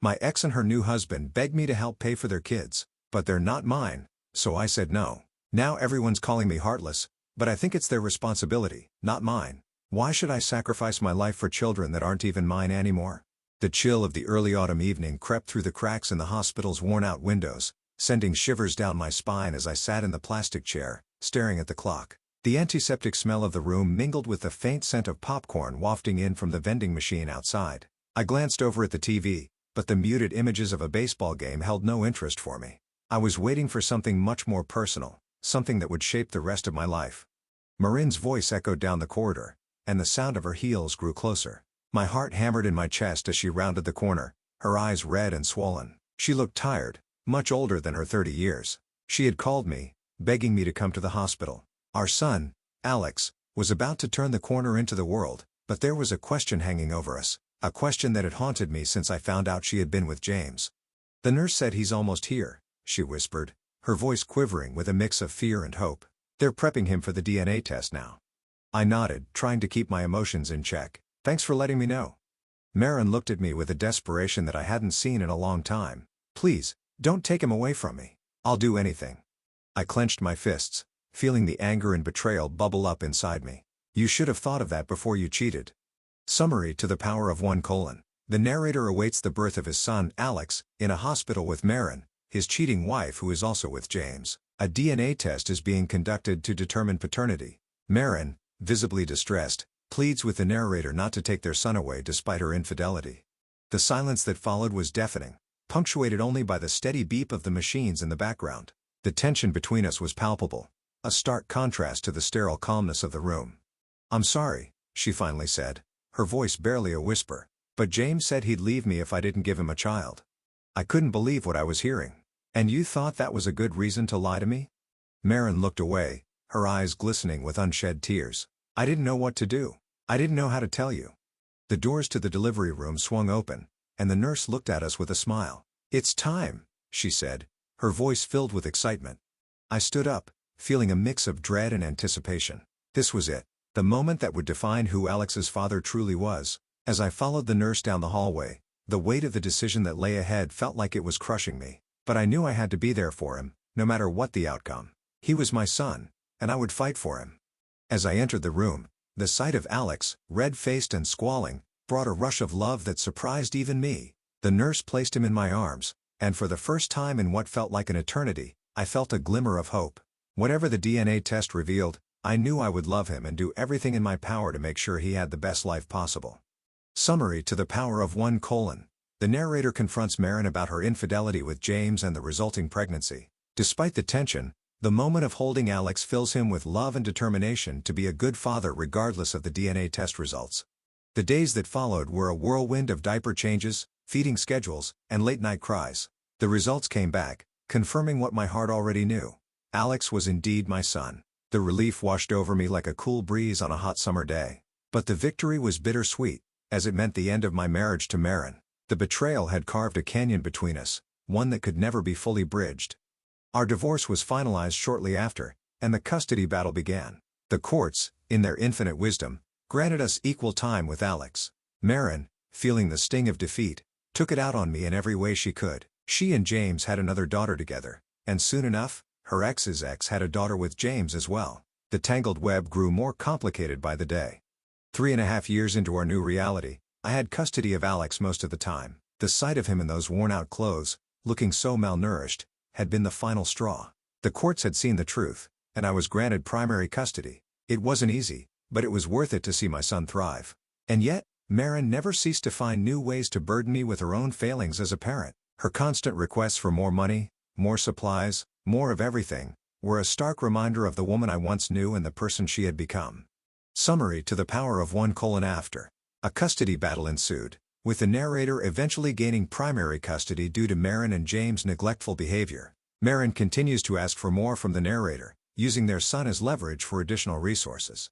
My ex and her new husband begged me to help pay for their kids, but they're not mine, so I said no. Now everyone's calling me heartless, but I think it's their responsibility, not mine. Why should I sacrifice my life for children that aren't even mine anymore? The chill of the early autumn evening crept through the cracks in the hospital's worn-out windows, sending shivers down my spine as I sat in the plastic chair, staring at the clock. The antiseptic smell of the room mingled with the faint scent of popcorn wafting in from the vending machine outside. I glanced over at the TV, but the muted images of a baseball game held no interest for me. I was waiting for something much more personal, something that would shape the rest of my life. Marin's voice echoed down the corridor, and the sound of her heels grew closer. My heart hammered in my chest as she rounded the corner, her eyes red and swollen. She looked tired, much older than her 30 years. She had called me, begging me to come to the hospital. Our son, Alex, was about to turn the corner into the world, but there was a question hanging over us, a question that had haunted me since I found out she had been with James. "The nurse said he's almost here," she whispered, her voice quivering with a mix of fear and hope. "They're prepping him for the DNA test now." I nodded, trying to keep my emotions in check. "Thanks for letting me know." Marin looked at me with a desperation that I hadn't seen in a long time. "Please, don't take him away from me. I'll do anything." I clenched my fists, feeling the anger and betrayal bubble up inside me. "You should have thought of that before you cheated." Summary to the power of 1: The narrator awaits the birth of his son, Alex, in a hospital with Marin, his cheating wife who is also with James. A DNA test is being conducted to determine paternity. Marin, visibly distressed, pleads with the narrator not to take their son away despite her infidelity. The silence that followed was deafening, punctuated only by the steady beep of the machines in the background. The tension between us was palpable, a stark contrast to the sterile calmness of the room. "I'm sorry," she finally said, her voice barely a whisper, "but James said he'd leave me if I didn't give him a child." I couldn't believe what I was hearing. "And you thought that was a good reason to lie to me?" Marin looked away, her eyes glistening with unshed tears. "I didn't know what to do. I didn't know how to tell you." The doors to the delivery room swung open, and the nurse looked at us with a smile. "It's time," she said, her voice filled with excitement. I stood up, feeling a mix of dread and anticipation. This was it, the moment that would define who Alex's father truly was. As I followed the nurse down the hallway, the weight of the decision that lay ahead felt like it was crushing me. But I knew I had to be there for him, no matter what the outcome. He was my son, and I would fight for him. As I entered the room, the sight of Alex, red-faced and squalling, brought a rush of love that surprised even me. The nurse placed him in my arms, and for the first time in what felt like an eternity, I felt a glimmer of hope. Whatever the DNA test revealed, I knew I would love him and do everything in my power to make sure he had the best life possible. Summary to the power of 1: The narrator confronts Marin about her infidelity with James and the resulting pregnancy. Despite the tension, the moment of holding Alex fills him with love and determination to be a good father regardless of the DNA test results. The days that followed were a whirlwind of diaper changes, feeding schedules, and late-night cries. The results came back, confirming what my heart already knew. Alex was indeed my son. The relief washed over me like a cool breeze on a hot summer day. But the victory was bittersweet, as it meant the end of my marriage to Marin. The betrayal had carved a canyon between us, one that could never be fully bridged. Our divorce was finalized shortly after, and the custody battle began. The courts, in their infinite wisdom, granted us equal time with Alex. Marin, feeling the sting of defeat, took it out on me in every way she could. She and James had another daughter together, and soon enough, her ex's ex had a daughter with James as well. The tangled web grew more complicated by the day. 3.5 years into our new reality, I had custody of Alex most of the time. The sight of him in those worn-out clothes, looking so malnourished, had been the final straw. The courts had seen the truth, and I was granted primary custody. It wasn't easy, but it was worth it to see my son thrive. And yet, Marin never ceased to find new ways to burden me with her own failings as a parent. Her constant requests for more money, more supplies, more of everything, were a stark reminder of the woman I once knew and the person she had become. Summary to the power of 1: After. A custody battle ensued, with the narrator eventually gaining primary custody due to Marin and James' neglectful behavior. Marin continues to ask for more from the narrator, using their son as leverage for additional resources.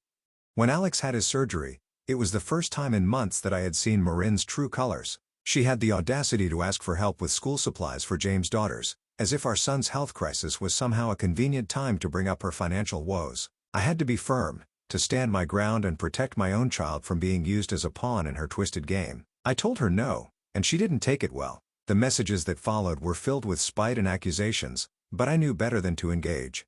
When Alex had his surgery, it was the first time in months that I had seen Marin's true colors. She had the audacity to ask for help with school supplies for James' daughters, as if our son's health crisis was somehow a convenient time to bring up her financial woes. I had to be firm, to stand my ground and protect my own child from being used as a pawn in her twisted game. I told her no, and she didn't take it well. The messages that followed were filled with spite and accusations, but I knew better than to engage.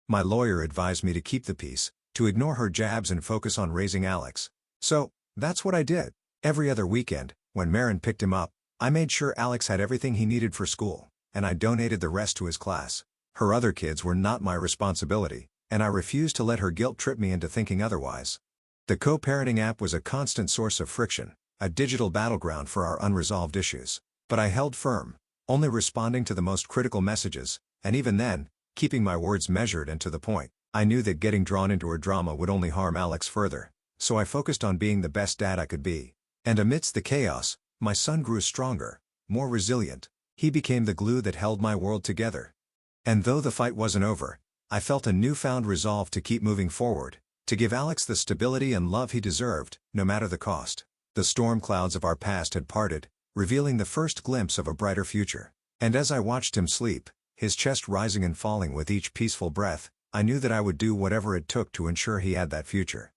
My lawyer advised me to keep the peace, to ignore her jabs and focus on raising Alex. So, that's what I did. Every other weekend, when Marin picked him up, I made sure Alex had everything he needed for school, and I donated the rest to his class. Her other kids were not my responsibility, and I refused to let her guilt trip me into thinking otherwise. The co-parenting app was a constant source of friction, a digital battleground for our unresolved issues. But I held firm, only responding to the most critical messages, and even then, keeping my words measured and to the point. I knew that getting drawn into her drama would only harm Alex further, so I focused on being the best dad I could be. And amidst the chaos, my son grew stronger, more resilient. He became the glue that held my world together. And though the fight wasn't over, I felt a newfound resolve to keep moving forward, to give Alex the stability and love he deserved, no matter the cost. The storm clouds of our past had parted, revealing the first glimpse of a brighter future. And as I watched him sleep, his chest rising and falling with each peaceful breath, I knew that I would do whatever it took to ensure he had that future.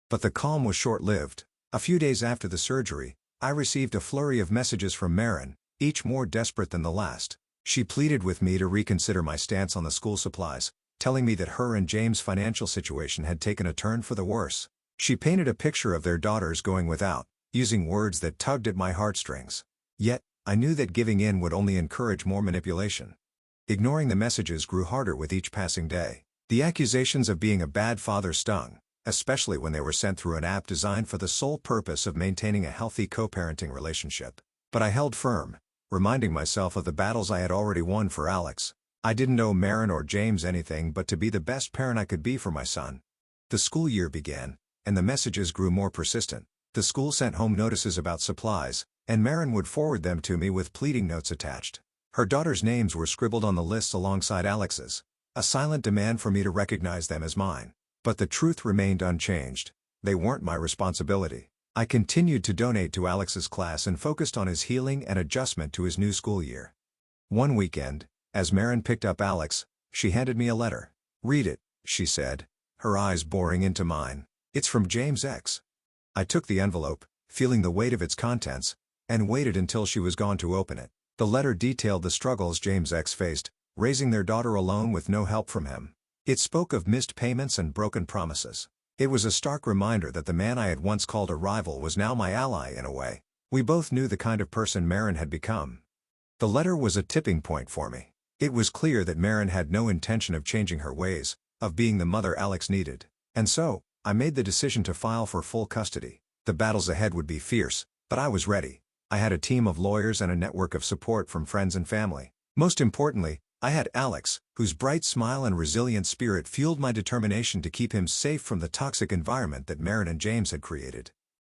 But the calm was short-lived. A few days after the surgery, I received a flurry of messages from Marin, each more desperate than the last. She pleaded with me to reconsider my stance on the school supplies, telling me that her and James' financial situation had taken a turn for the worse. She painted a picture of their daughters going without, using words that tugged at my heartstrings. Yet, I knew that giving in would only encourage more manipulation. Ignoring the messages grew harder with each passing day. The accusations of being a bad father stung, especially when they were sent through an app designed for the sole purpose of maintaining a healthy co-parenting relationship. But I held firm, reminding myself of the battles I had already won for Alex. I didn't owe Marin or James anything but to be the best parent I could be for my son. The school year began, and the messages grew more persistent. The school sent home notices about supplies, and Marin would forward them to me with pleading notes attached. Her daughters' names were scribbled on the lists alongside Alex's, a silent demand for me to recognize them as mine. But the truth remained unchanged. They weren't my responsibility. I continued to donate to Alex's class and focused on his healing and adjustment to his new school year. One weekend, as Marin picked up Alex, she handed me a letter. "Read it," she said, her eyes boring into mine. "It's from James X." I took the envelope, feeling the weight of its contents, and waited until she was gone to open it. The letter detailed the struggles James X faced, raising their daughter alone with no help from him. It spoke of missed payments and broken promises. It was a stark reminder that the man I had once called a rival was now my ally in a way. We both knew the kind of person Marin had become. The letter was a tipping point for me. It was clear that Marin had no intention of changing her ways, of being the mother Alex needed. And so, I made the decision to file for full custody. The battles ahead would be fierce, but I was ready. I had a team of lawyers and a network of support from friends and family. Most importantly, I had Alex, whose bright smile and resilient spirit fueled my determination to keep him safe from the toxic environment that Marin and James had created.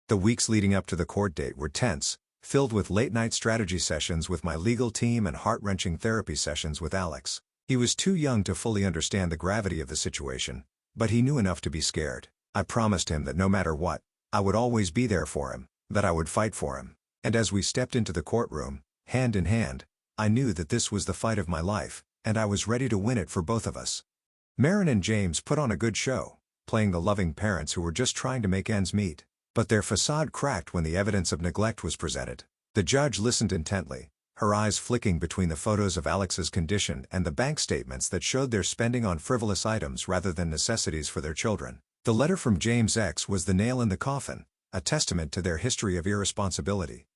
The weeks leading up to the court date were tense, filled with late-night strategy sessions with my legal team and heart-wrenching therapy sessions with Alex. He was too young to fully understand the gravity of the situation, but he knew enough to be scared. I promised him that no matter what, I would always be there for him, that I would fight for him. And as we stepped into the courtroom, hand in hand, I knew that this was the fight of my life, and I was ready to win it for both of us. Marin and James put on a good show, playing the loving parents who were just trying to make ends meet. But their facade cracked when the evidence of neglect was presented. The judge listened intently, her eyes flicking between the photos of Alex's condition and the bank statements that showed their spending on frivolous items rather than necessities for their children. The letter from James X was the nail in the coffin, a testament to their history of irresponsibility.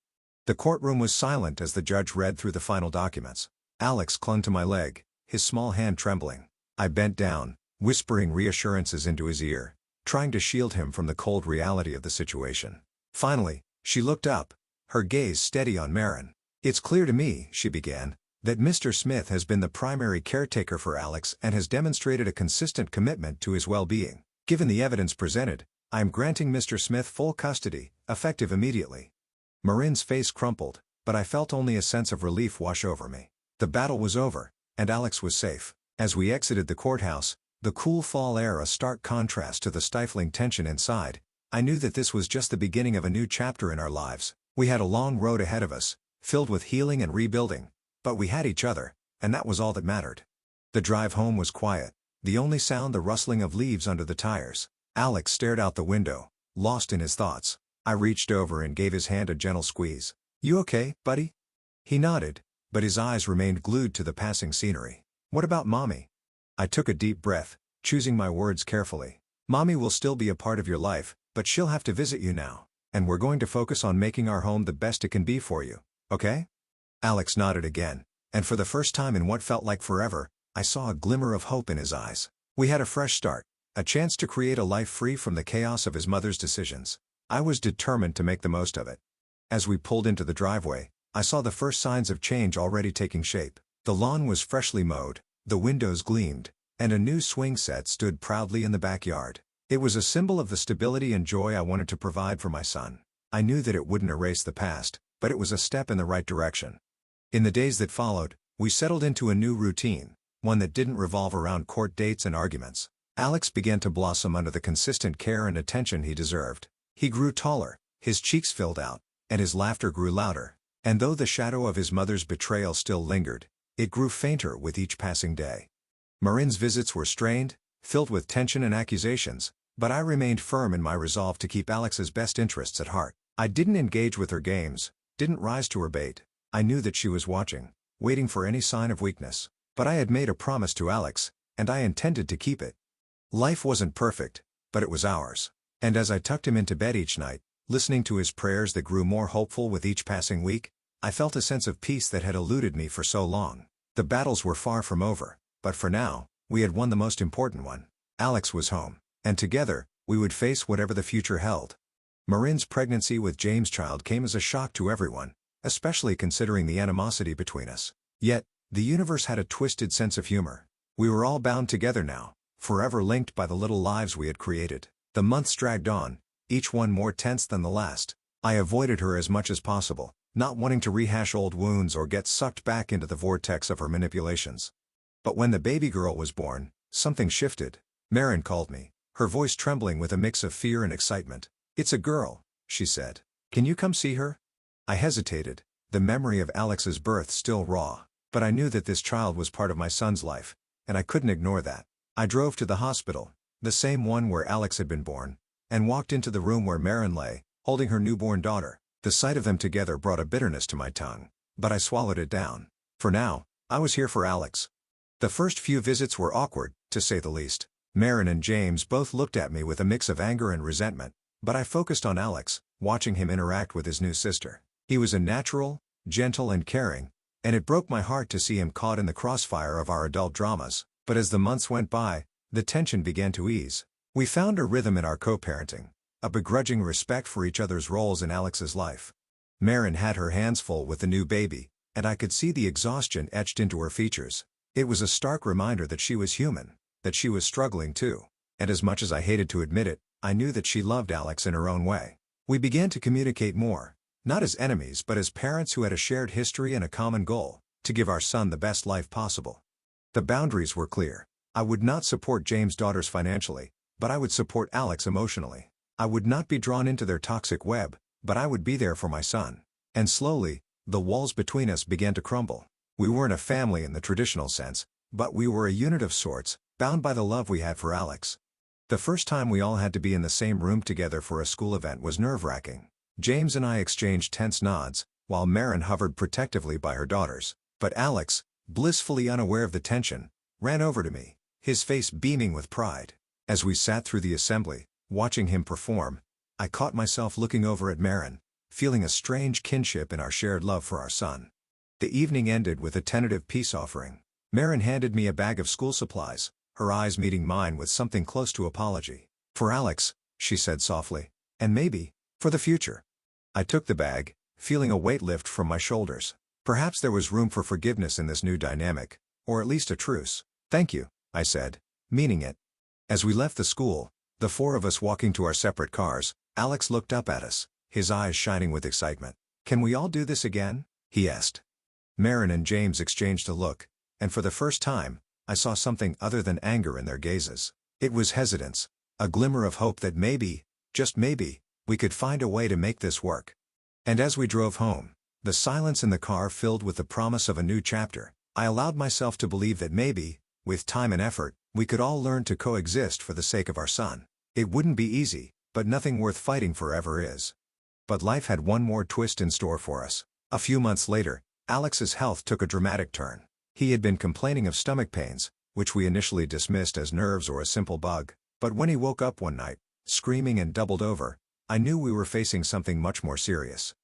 The courtroom was silent as the judge read through the final documents. Alex clung to my leg, his small hand trembling. I bent down, whispering reassurances into his ear, trying to shield him from the cold reality of the situation. Finally, she looked up, her gaze steady on Marin. "It's clear to me," she began, "that Mr. Smith has been the primary caretaker for Alex and has demonstrated a consistent commitment to his well-being. Given the evidence presented, I am granting Mr. Smith full custody, effective immediately." Marin's face crumpled, but I felt only a sense of relief wash over me. The battle was over, and Alex was safe. As we exited the courthouse, the cool fall air a stark contrast to the stifling tension inside, I knew that this was just the beginning of a new chapter in our lives. We had a long road ahead of us, filled with healing and rebuilding, but we had each other, and that was all that mattered. The drive home was quiet, the only sound the rustling of leaves under the tires. Alex stared out the window, lost in his thoughts. I reached over and gave his hand a gentle squeeze. "You okay, buddy?" He nodded, but his eyes remained glued to the passing scenery. What about Mommy? I took a deep breath, choosing my words carefully. Mommy will still be a part of your life, but she'll have to visit you now. And we're going to focus on making our home the best it can be for you, okay? Alex nodded again, and for the first time in what felt like forever, I saw a glimmer of hope in his eyes. We had a fresh start, a chance to create a life free from the chaos of his mother's decisions. I was determined to make the most of it. As we pulled into the driveway, I saw the first signs of change already taking shape. The lawn was freshly mowed, the windows gleamed, and a new swing set stood proudly in the backyard. It was a symbol of the stability and joy I wanted to provide for my son. I knew that it wouldn't erase the past, but it was a step in the right direction. In the days that followed, we settled into a new routine, one that didn't revolve around court dates and arguments. Alex began to blossom under the consistent care and attention he deserved. He grew taller, his cheeks filled out, and his laughter grew louder. And though the shadow of his mother's betrayal still lingered, it grew fainter with each passing day. Marin's visits were strained, filled with tension and accusations, but I remained firm in my resolve to keep Alex's best interests at heart. I didn't engage with her games, didn't rise to her bait. I knew that she was watching, waiting for any sign of weakness. But I had made a promise to Alex, and I intended to keep it. Life wasn't perfect, but it was ours. And as I tucked him into bed each night, listening to his prayers that grew more hopeful with each passing week, I felt a sense of peace that had eluded me for so long. The battles were far from over, but for now, we had won the most important one. Alex was home, and together, we would face whatever the future held. Marin's pregnancy with James' child came as a shock to everyone, especially considering the animosity between us. Yet, the universe had a twisted sense of humor. We were all bound together now, forever linked by the little lives we had created. The months dragged on, each one more tense than the last. I avoided her as much as possible, not wanting to rehash old wounds or get sucked back into the vortex of her manipulations. But when the baby girl was born, something shifted. Marin called me, her voice trembling with a mix of fear and excitement. "It's a girl," she said. "Can you come see her?" I hesitated, the memory of Alex's birth still raw, but I knew that this child was part of my son's life, and I couldn't ignore that. I drove to the hospital, the same one where Alex had been born, and walked into the room where Marin lay, holding her newborn daughter. The sight of them together brought a bitterness to my tongue, but I swallowed it down. For now, I was here for Alex. The first few visits were awkward, to say the least. Marin and James both looked at me with a mix of anger and resentment, but I focused on Alex, watching him interact with his new sister. He was a natural, gentle and caring, and it broke my heart to see him caught in the crossfire of our adult dramas. But as the months went by, the tension began to ease. We found a rhythm in our co-parenting, a begrudging respect for each other's roles in Alex's life. Marin had her hands full with the new baby, and I could see the exhaustion etched into her features. It was a stark reminder that she was human, that she was struggling too. And as much as I hated to admit it, I knew that she loved Alex in her own way. We began to communicate more, not as enemies but as parents who had a shared history and a common goal, to give our son the best life possible. The boundaries were clear. I would not support James' daughters financially, but I would support Alex emotionally. I would not be drawn into their toxic web, but I would be there for my son. And slowly, the walls between us began to crumble. We weren't a family in the traditional sense, but we were a unit of sorts, bound by the love we had for Alex. The first time we all had to be in the same room together for a school event was nerve-wracking. James and I exchanged tense nods, while Marin hovered protectively by her daughters. But Alex, blissfully unaware of the tension, ran over to me, his face beaming with pride. As we sat through the assembly, watching him perform, I caught myself looking over at Marin, feeling a strange kinship in our shared love for our son. The evening ended with a tentative peace offering. Marin handed me a bag of school supplies, her eyes meeting mine with something close to apology. "For Alex," she said softly, "and maybe, for the future." I took the bag, feeling a weight lift from my shoulders. Perhaps there was room for forgiveness in this new dynamic, or at least a truce. "Thank you," I said, meaning it. As we left the school, the four of us walking to our separate cars, Alex looked up at us, his eyes shining with excitement. "Can we all do this again?" he asked. Marin and James exchanged a look, and for the first time, I saw something other than anger in their gazes. It was hesitance, a glimmer of hope that maybe, just maybe, we could find a way to make this work. And as we drove home, the silence in the car filled with the promise of a new chapter. I allowed myself to believe that maybe, with time and effort, we could all learn to coexist for the sake of our son. It wouldn't be easy, but nothing worth fighting for ever is. But life had one more twist in store for us. A few months later, Alex's health took a dramatic turn. He had been complaining of stomach pains, which we initially dismissed as nerves or a simple bug, but when he woke up one night, screaming and doubled over, I knew we were facing something much more serious.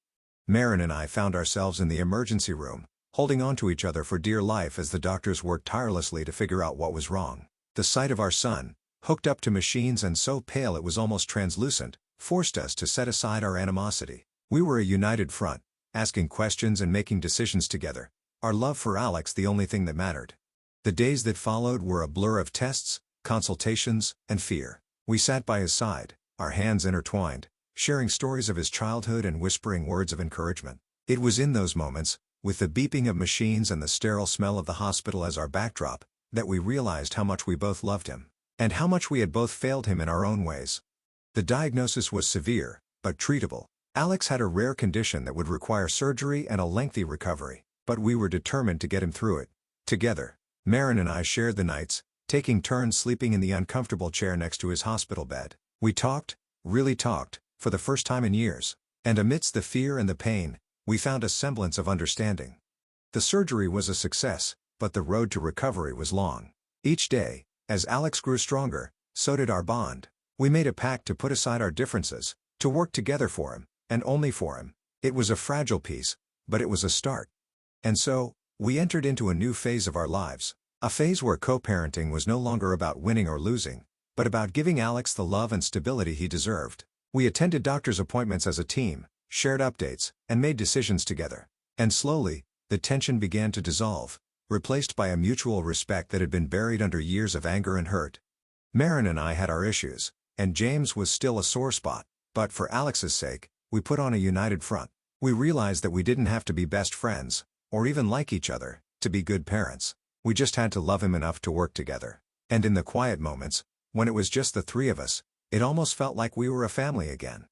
Marin and I found ourselves in the emergency room, holding on to each other for dear life as the doctors worked tirelessly to figure out what was wrong. The sight of our son, hooked up to machines and so pale it was almost translucent, forced us to set aside our animosity. We were a united front, asking questions and making decisions together, our love for Alex the only thing that mattered. The days that followed were a blur of tests, consultations, and fear. We sat by his side, our hands intertwined, sharing stories of his childhood and whispering words of encouragement. It was in those moments, with the beeping of machines and the sterile smell of the hospital as our backdrop, that we realized how much we both loved him, and how much we had both failed him in our own ways. The diagnosis was severe, but treatable. Alex had a rare condition that would require surgery and a lengthy recovery, but we were determined to get him through it. Together, Marin and I shared the nights, taking turns sleeping in the uncomfortable chair next to his hospital bed. We talked, really talked, for the first time in years, and amidst the fear and the pain, we found a semblance of understanding. The surgery was a success, but the road to recovery was long. Each day, as Alex grew stronger, so did our bond. We made a pact to put aside our differences, to work together for him, and only for him. It was a fragile piece, but it was a start. And so, we entered into a new phase of our lives, a phase where co-parenting was no longer about winning or losing, but about giving Alex the love and stability he deserved. We attended doctor's appointments as a team, shared updates, and made decisions together. And slowly, the tension began to dissolve, replaced by a mutual respect that had been buried under years of anger and hurt. Marin and I had our issues, and James was still a sore spot, but for Alex's sake, we put on a united front. We realized that we didn't have to be best friends, or even like each other, to be good parents. We just had to love him enough to work together. And in the quiet moments, when it was just the three of us, it almost felt like we were a family again.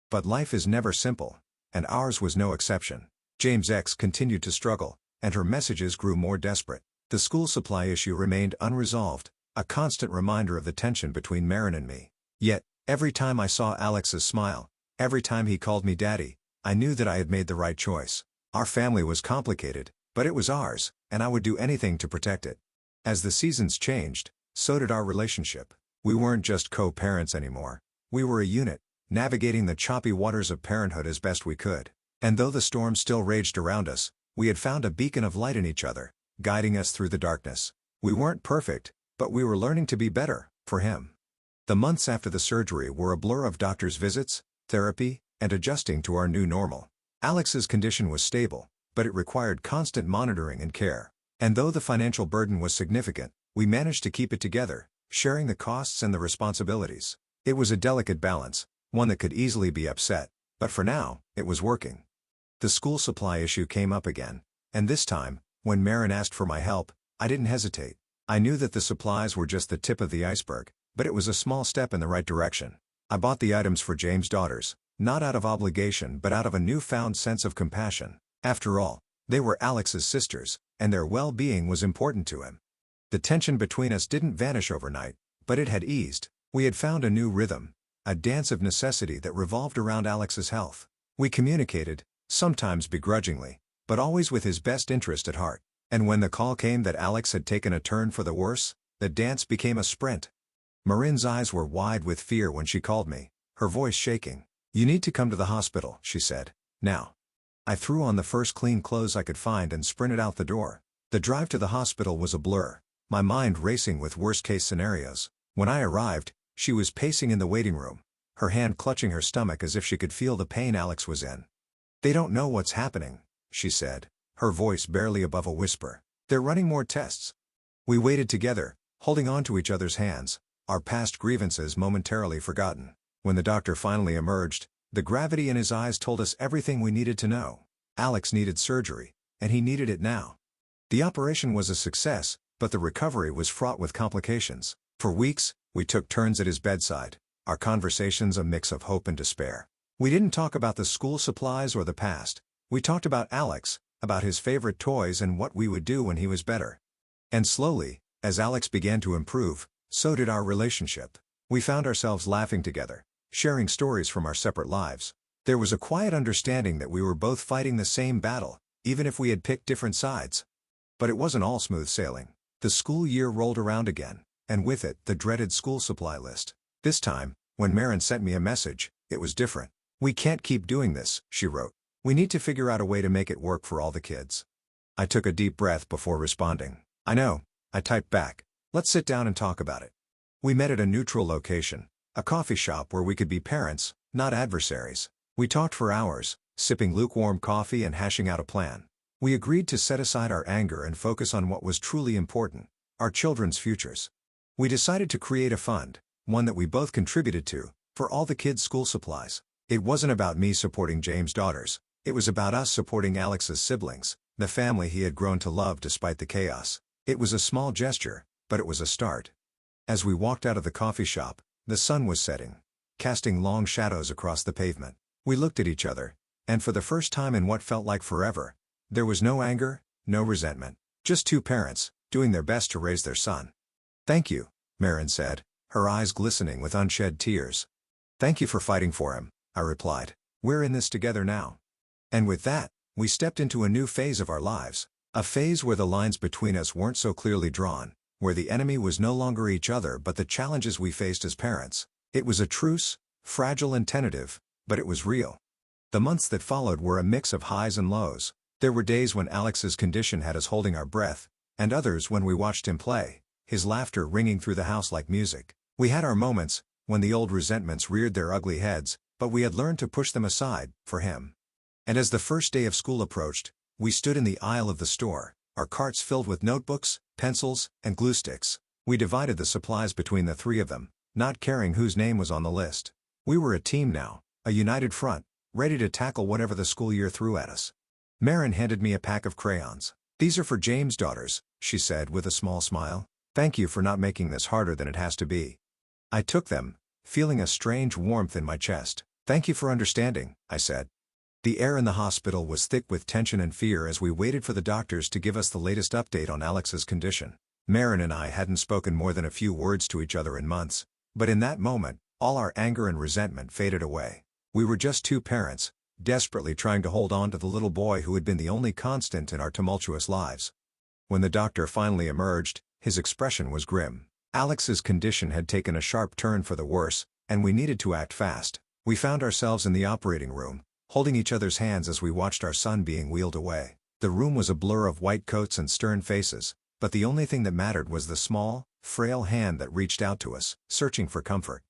But life is never simple, and ours was no exception. James' ex continued to struggle, and her messages grew more desperate. The school supply issue remained unresolved, a constant reminder of the tension between Marin and me. Yet, every time I saw Alex's smile, every time he called me daddy, I knew that I had made the right choice. Our family was complicated, but it was ours, and I would do anything to protect it. As the seasons changed, so did our relationship. We weren't just co-parents anymore. We were a unit, navigating the choppy waters of parenthood as best we could. And though the storm still raged around us, we had found a beacon of light in each other, guiding us through the darkness. We weren't perfect, but we were learning to be better, for him. The months after the surgery were a blur of doctor's visits, therapy, and adjusting to our new normal. Alex's condition was stable, but it required constant monitoring and care. And though the financial burden was significant, we managed to keep it together, sharing the costs and the responsibilities. It was a delicate balance, one that could easily be upset, but for now, it was working. The school supply issue came up again, and this time, when Marin asked for my help, I didn't hesitate. I knew that the supplies were just the tip of the iceberg, but it was a small step in the right direction. I bought the items for James' daughters, not out of obligation but out of a newfound sense of compassion. After all, they were Alex's sisters, and their well-being was important to him. The tension between us didn't vanish overnight, but it had eased. We had found a new rhythm, a dance of necessity that revolved around Alex's health. We communicated, sometimes begrudgingly, but always with his best interest at heart. And when the call came that Alex had taken a turn for the worse, the dance became a sprint. Marin's eyes were wide with fear when she called me, her voice shaking. "You need to come to the hospital," she said. "Now." I threw on the first clean clothes I could find and sprinted out the door. The drive to the hospital was a blur, my mind racing with worst-case scenarios. When I arrived, she was pacing in the waiting room, her hand clutching her stomach as if she could feel the pain Alex was in. "They don't know what's happening," she said, her voice barely above a whisper. "They're running more tests." We waited together, holding on to each other's hands, our past grievances momentarily forgotten. When the doctor finally emerged, the gravity in his eyes told us everything we needed to know. Alex needed surgery, and he needed it now. The operation was a success, but the recovery was fraught with complications. For weeks, we took turns at his bedside, our conversations a mix of hope and despair. We didn't talk about the school supplies or the past. We talked about Alex, about his favorite toys and what we would do when he was better. And slowly, as Alex began to improve, so did our relationship. We found ourselves laughing together, sharing stories from our separate lives. There was a quiet understanding that we were both fighting the same battle, even if we had picked different sides. But it wasn't all smooth sailing. The school year rolled around again, and with it, the dreaded school supply list. This time, when Marin sent me a message, it was different. "We can't keep doing this," she wrote. "We need to figure out a way to make it work for all the kids." I took a deep breath before responding. "I know," I typed back. "Let's sit down and talk about it." We met at a neutral location, a coffee shop where we could be parents, not adversaries. We talked for hours, sipping lukewarm coffee and hashing out a plan. We agreed to set aside our anger and focus on what was truly important, our children's futures. We decided to create a fund, one that we both contributed to, for all the kids' school supplies. It wasn't about me supporting James' daughters, it was about us supporting Alex's siblings, the family he had grown to love despite the chaos. It was a small gesture, but it was a start. As we walked out of the coffee shop, the sun was setting, casting long shadows across the pavement. We looked at each other, and for the first time in what felt like forever, there was no anger, no resentment, just two parents, doing their best to raise their son. "Thank you," Marin said, her eyes glistening with unshed tears. "Thank you for fighting for him," I replied. "We're in this together now." And with that, we stepped into a new phase of our lives, a phase where the lines between us weren't so clearly drawn, where the enemy was no longer each other but the challenges we faced as parents. It was a truce, fragile and tentative, but it was real. The months that followed were a mix of highs and lows. There were days when Alex's condition had us holding our breath, and others when we watched him play, his laughter ringing through the house like music. We had our moments, when the old resentments reared their ugly heads, but we had learned to push them aside, for him. And as the first day of school approached, we stood in the aisle of the store, our carts filled with notebooks, pencils, and glue sticks. We divided the supplies between the three of them, not caring whose name was on the list. We were a team now, a united front, ready to tackle whatever the school year threw at us. Marin handed me a pack of crayons. "These are for James' daughters," she said with a small smile. "Thank you for not making this harder than it has to be." I took them, feeling a strange warmth in my chest. "Thank you for understanding," I said. The air in the hospital was thick with tension and fear as we waited for the doctors to give us the latest update on Alex's condition. Marin and I hadn't spoken more than a few words to each other in months, but in that moment, all our anger and resentment faded away. We were just two parents, desperately trying to hold on to the little boy who had been the only constant in our tumultuous lives. When the doctor finally emerged, his expression was grim. Alex's condition had taken a sharp turn for the worse, and we needed to act fast. We found ourselves in the operating room, holding each other's hands as we watched our son being wheeled away. The room was a blur of white coats and stern faces, but the only thing that mattered was the small, frail hand that reached out to us, searching for comfort.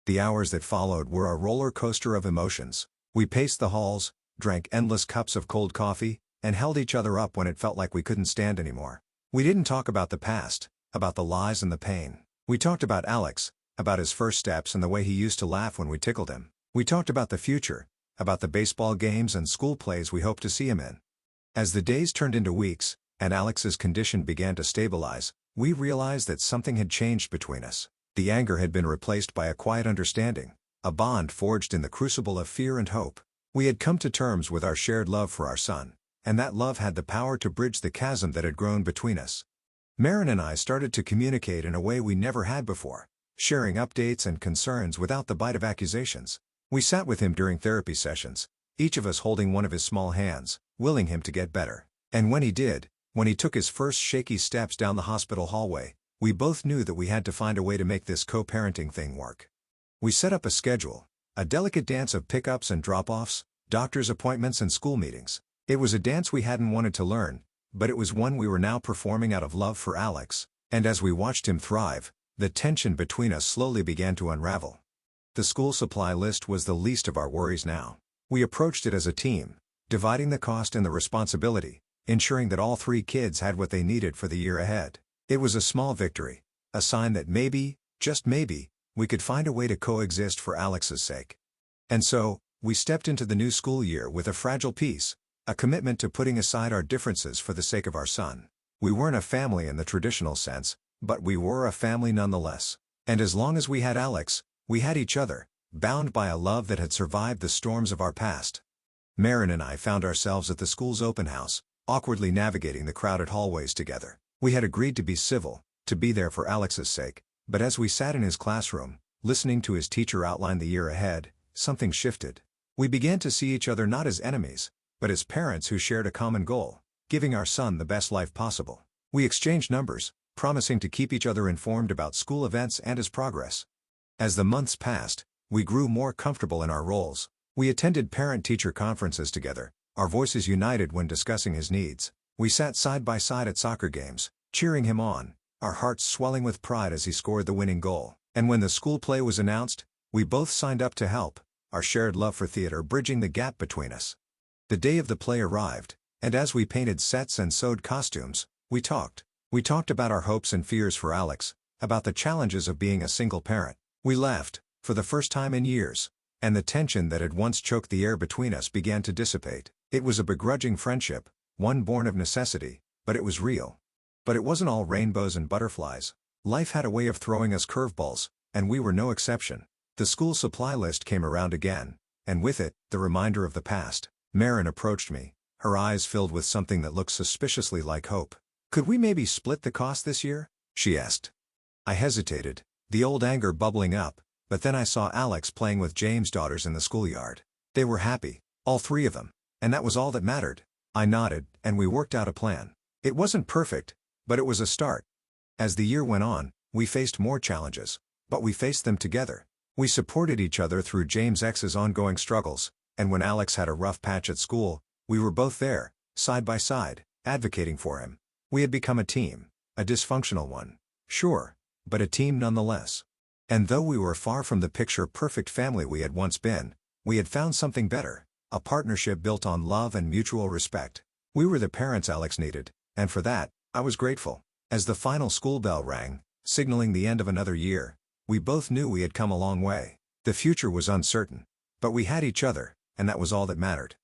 The hours that followed were a roller coaster of emotions. We paced the halls, drank endless cups of cold coffee, and held each other up when it felt like we couldn't stand anymore. We didn't talk about the past, about the lies and the pain. We talked about Alex, about his first steps and the way he used to laugh when we tickled him. We talked about the future, about the baseball games and school plays we hoped to see him in. As the days turned into weeks, and Alex's condition began to stabilize, we realized that something had changed between us. The anger had been replaced by a quiet understanding, a bond forged in the crucible of fear and hope. We had come to terms with our shared love for our son, and that love had the power to bridge the chasm that had grown between us. Marin and I started to communicate in a way we never had before, sharing updates and concerns without the bite of accusations. We sat with him during therapy sessions, each of us holding one of his small hands, willing him to get better. And when he did, when he took his first shaky steps down the hospital hallway, we both knew that we had to find a way to make this co-parenting thing work. We set up a schedule, a delicate dance of pickups and drop-offs, doctor's appointments and school meetings. It was a dance we hadn't wanted to learn, but it was one we were now performing out of love for Alex, and as we watched him thrive, the tension between us slowly began to unravel. The school supply list was the least of our worries now. We approached it as a team, dividing the cost and the responsibility, ensuring that all three kids had what they needed for the year ahead. It was a small victory, a sign that maybe, just maybe, we could find a way to coexist for Alex's sake. And so, we stepped into the new school year with a fragile peace, a commitment to putting aside our differences for the sake of our son. We weren't a family in the traditional sense, but we were a family nonetheless. And as long as we had Alex, we had each other, bound by a love that had survived the storms of our past. Marin and I found ourselves at the school's open house, awkwardly navigating the crowded hallways together. We had agreed to be civil, to be there for Alex's sake, but as we sat in his classroom, listening to his teacher outline the year ahead, something shifted. We began to see each other not as enemies, but as parents who shared a common goal, giving our son the best life possible. We exchanged numbers, promising to keep each other informed about school events and his progress. As the months passed, we grew more comfortable in our roles. We attended parent-teacher conferences together, our voices united when discussing his needs. We sat side by side at soccer games, cheering him on, our hearts swelling with pride as he scored the winning goal. And when the school play was announced, we both signed up to help, our shared love for theater bridging the gap between us. The day of the play arrived, and as we painted sets and sewed costumes, we talked. We talked about our hopes and fears for Alex, about the challenges of being a single parent. We laughed, for the first time in years, and the tension that had once choked the air between us began to dissipate. It was a begrudging friendship, one born of necessity, but it was real. But it wasn't all rainbows and butterflies. Life had a way of throwing us curveballs, and we were no exception. The school supply list came around again, and with it, the reminder of the past. Marin approached me, her eyes filled with something that looked suspiciously like hope. "Could we maybe split the cost this year?" she asked. I hesitated, the old anger bubbling up, but then I saw Alex playing with James' daughters in the schoolyard. They were happy, all three of them, and that was all that mattered. I nodded, and we worked out a plan. It wasn't perfect, but it was a start. As the year went on, we faced more challenges, but we faced them together. We supported each other through James' ex's ongoing struggles, and when Alex had a rough patch at school, we were both there, side by side, advocating for him. We had become a team, a dysfunctional one, sure, but a team nonetheless. And though we were far from the picture-perfect family we had once been, we had found something better, a partnership built on love and mutual respect. We were the parents Alex needed, and for that, I was grateful. As the final school bell rang, signaling the end of another year, we both knew we had come a long way. The future was uncertain, but we had each other, and that was all that mattered.